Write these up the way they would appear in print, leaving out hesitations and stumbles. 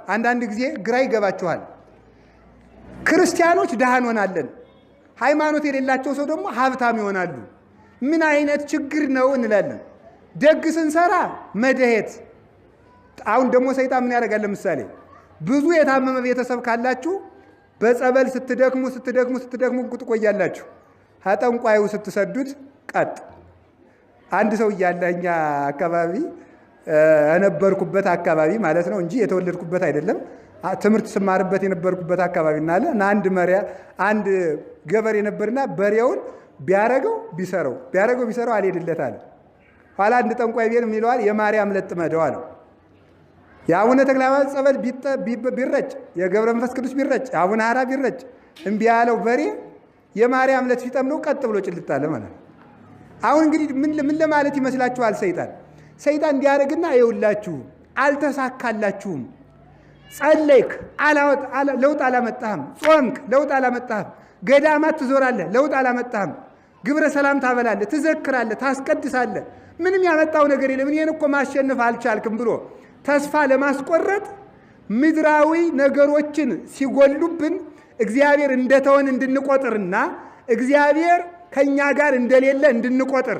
አንዳንድ ጊዜ ግራ ይገባችኋል። ክርስቲያኖች ድሃ እንሆናለን፣ ሃይማኖት የሌላቸው ሰው ደግሞ ሀብታም ይሆናሉ። ምን አይነት ችግር ነው እንላለን። ደግ ስንሰራ መደሄት። አሁን ደግሞ ሰይጣን ምን ያደርጋል? ለምሳሌ ብዙ የታመመ ቤተሰብ ካላችሁ በጸበል ስትደክሙ ትቆያላችሁ። ጠንቋዩ ስትሰዱት ቀጥ። አንድ ሰው እያለ እኛ አካባቢ የነበርኩበት አካባቢ ማለት ነው እንጂ የተወለድኩበት አይደለም። ትምህርት ስማርበት የነበርኩበት አካባቢ እናለ አንድ ገበሬ ነበርና በሬውን ቢያረገው ቢሰራው አልሄድለት አለ። ኋላ አንድ ጠንቋይ ቤት የሚለዋል የማርያም ለጥመደው አለው። የአቡነ ተክለ ሃይማኖት ጸበል ቢረጭ፣ የገብረ መንፈስ ቅዱስ ቢረጭ፣ የአቡነ ሐራ ቢረጭ እምቢ ያለው በሬ የማርያም ለት ሲጠምደው ቀጥ ብሎ ጭልጥ አለ ማለት ነው። አሁን እንግዲህ ምን ለማለት ይመስላችኋል? ሰይጣን እንዲያደርግና ይውላችሁ አልተሳካላችሁም። ጸለይክ ለውጥ አላመጣህም። ጾምክ ለውጥ አላመጣህም። ገዳማት ትዞራለህ ለውጥ አላመጣህም። ግብረ ሰላም ታበላለህ፣ ትዘክራለህ፣ ታስቀድሳለህ። ምንም ያመጣው ነገር የለም። እኔን እኮ ማሸነፍ አልቻልክም ብሎ ተስፋ ለማስቆረጥ ምድራዊ ነገሮችን ሲጎሉብን እግዚአብሔር እንደተወን እንድንቆጥርና እግዚአብሔር ከኛ ጋር እንደሌለ እንድንቆጥር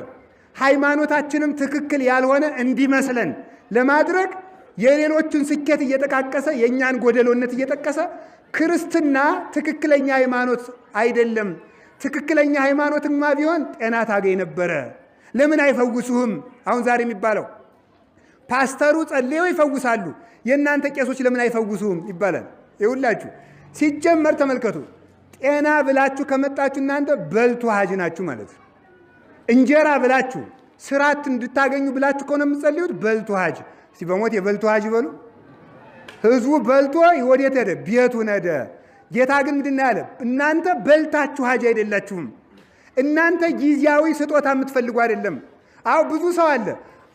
ሃይማኖታችንም ትክክል ያልሆነ እንዲመስለን ለማድረግ የሌሎችን ስኬት እየጠቃቀሰ የኛን ጎደሎነት እየጠቀሰ ክርስትና ትክክለኛ ሃይማኖት አይደለም። ትክክለኛ ሃይማኖትማ ቢሆን ጤና ታገኝ ነበረ። ለምን አይፈውሱህም? አሁን ዛሬ የሚባለው ፓስተሩ ጸልየው ይፈውሳሉ፣ የእናንተ ቄሶች ለምን አይፈውሱህም ይባላል። ይውላችሁ ሲጀመር ተመልከቱ። ጤና ብላችሁ ከመጣችሁ እናንተ በልቶ ሀጅ ናችሁ ማለት ነው። እንጀራ ብላችሁ ስራት እንድታገኙ ብላችሁ ከሆነ የምትጸልዩት በልቶ ሀጅ። እስቲ በሞት የበልቶ ሀጅ በሉ። ህዝቡ በልቶ ወዴት ሄደ? ቤቱን ሄደ። ጌታ ግን ምንድን ነው ያለ? እናንተ በልታችሁ ሀጅ አይደላችሁም። እናንተ ጊዜያዊ ስጦታ የምትፈልጉ አይደለም። አዎ ብዙ ሰው አለ።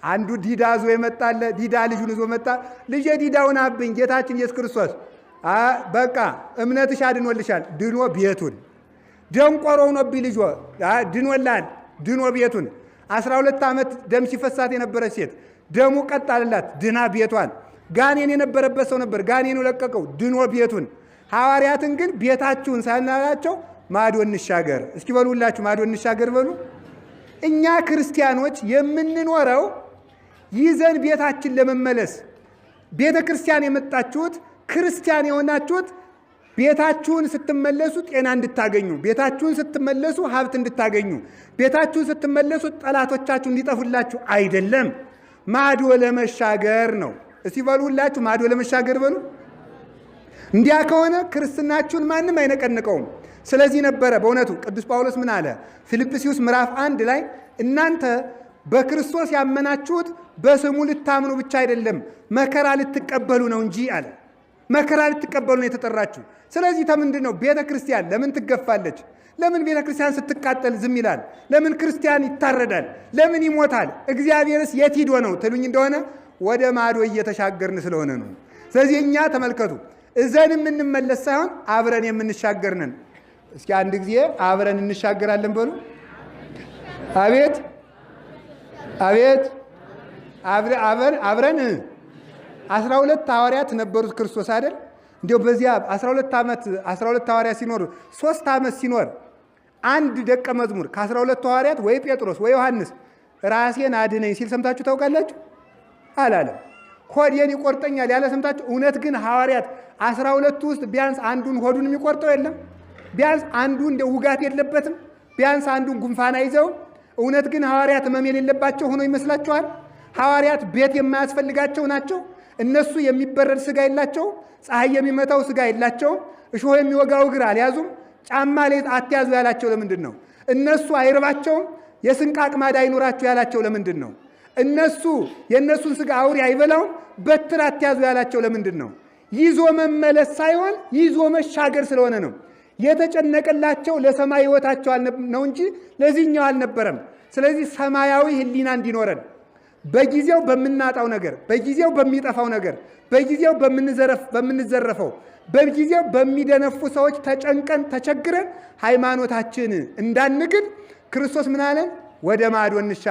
አንዱ ዲዳ ዞ የመጣለ ዲዳ ልጁን ዞ መጣ። ልጄ ዲዳውን አብኝ ጌታችን ኢየሱስ ክርስቶስ በቃ እምነትሽ አድኖልሻል። ድኖ ቤቱን። ደንቆሮ ሆኖብኝ ልጆ ድኖላል። ድኖ ቤቱን። 12 ዓመት ደም ሲፈሳት የነበረች ሴት ደሙ ቀጥ አለላት፣ ድና ቤቷን። ጋኔን የነበረበት ሰው ነበር፣ ጋኔኑ ለቀቀው፣ ድኖ ቤቱን። ሐዋርያትን ግን ቤታችሁን ሳናላቸው ማዶ እንሻገር። እስኪ በሉ ሁላችሁ ማዶ እንሻገር በሉ። እኛ ክርስቲያኖች የምንኖረው ይዘን ቤታችን ለመመለስ ቤተ ክርስቲያን የመጣችሁት ክርስቲያን የሆናችሁት ቤታችሁን ስትመለሱ ጤና እንድታገኙ፣ ቤታችሁን ስትመለሱ ሀብት እንድታገኙ፣ ቤታችሁን ስትመለሱ ጠላቶቻችሁ እንዲጠፉላችሁ አይደለም። ማዶ ለመሻገር ነው። እስቲ በሉ ሁላችሁ ማዶ ለመሻገር በሉ። እንዲያ ከሆነ ክርስትናችሁን ማንም አይነቀንቀውም። ስለዚህ ነበረ በእውነቱ ቅዱስ ጳውሎስ ምን አለ? ፊልጵስዩስ ምዕራፍ 1 ላይ እናንተ በክርስቶስ ያመናችሁት በስሙ ልታምኑ ብቻ አይደለም መከራ ልትቀበሉ ነው እንጂ አለ። መከራ ልትቀበሉ ነው የተጠራችሁ። ስለዚህ ምንድን ነው ቤተ ክርስቲያን ለምን ትገፋለች? ለምን ቤተ ክርስቲያን ስትቃጠል ዝም ይላል? ለምን ክርስቲያን ይታረዳል? ለምን ይሞታል? እግዚአብሔርስ የት ሂዶ ነው ትሉኝ እንደሆነ ወደ ማዶ እየተሻገርን ስለሆነ ነው። ስለዚህ እኛ ተመልከቱ እዘን የምንመለስ ሳይሆን አብረን የምንሻገር ነን። እስኪ አንድ ጊዜ አብረን እንሻገራለን በሉ። አቤት አቤት አብረን 12 ሐዋርያት ነበሩት ክርስቶስ አይደል? እንዲያው በዚያ 12 ሐዋርያት ሲኖሩ 3 ዓመት ሲኖር አንድ ደቀ መዝሙር ከ12 ሐዋርያት ወይ ጴጥሮስ ወይ ዮሐንስ ራሴን አድነኝ ሲል ሰምታችሁ ታውቃላችሁ? አላለም። ሆዴን ይቆርጠኛል ያለ ሰምታችሁ? እውነት ግን ሐዋርያት 12 ውስጥ ቢያንስ አንዱን ሆዱን የሚቆርጠው የለም? ቢያንስ አንዱ እንደ ውጋት የለበትም? ቢያንስ አንዱን ጉንፋን አይዘው? እውነት ግን ሐዋርያት ሕመም የሌለባቸው ሆኖ ይመስላችኋል? ሐዋርያት ቤት የማያስፈልጋቸው ናቸው? እነሱ የሚበረድ ስጋ የላቸው? ፀሐይ የሚመታው ስጋ የላቸው? እሾህ የሚወጋው እግር አልያዙም? ጫማ ላይ አትያዙ ያላቸው ለምንድን ነው? እነሱ አይርባቸውም? የስንቅ አቅማዳ አይኖራችሁ ያላቸው ለምንድን ነው? እነሱ የእነሱን ስጋ አውሬ አይበላውም? በትር አትያዙ ያላቸው ለምንድን ነው? ይዞ መመለስ ሳይሆን ይዞ መሻገር ስለሆነ ነው። የተጨነቀላቸው ለሰማይ ሕይወታቸው ነው እንጂ ለዚህኛው አልነበረም። ስለዚህ ሰማያዊ ሕሊና እንዲኖረን በጊዜው በምናጣው ነገር፣ በጊዜው በሚጠፋው ነገር፣ በጊዜው በምንዘረፈው፣ በጊዜው በሚደነፉ ሰዎች ተጨንቀን ተቸግረን ሃይማኖታችን እንዳንግድ ክርስቶስ ምን አለን? ወደ ማዶ እንሻገር።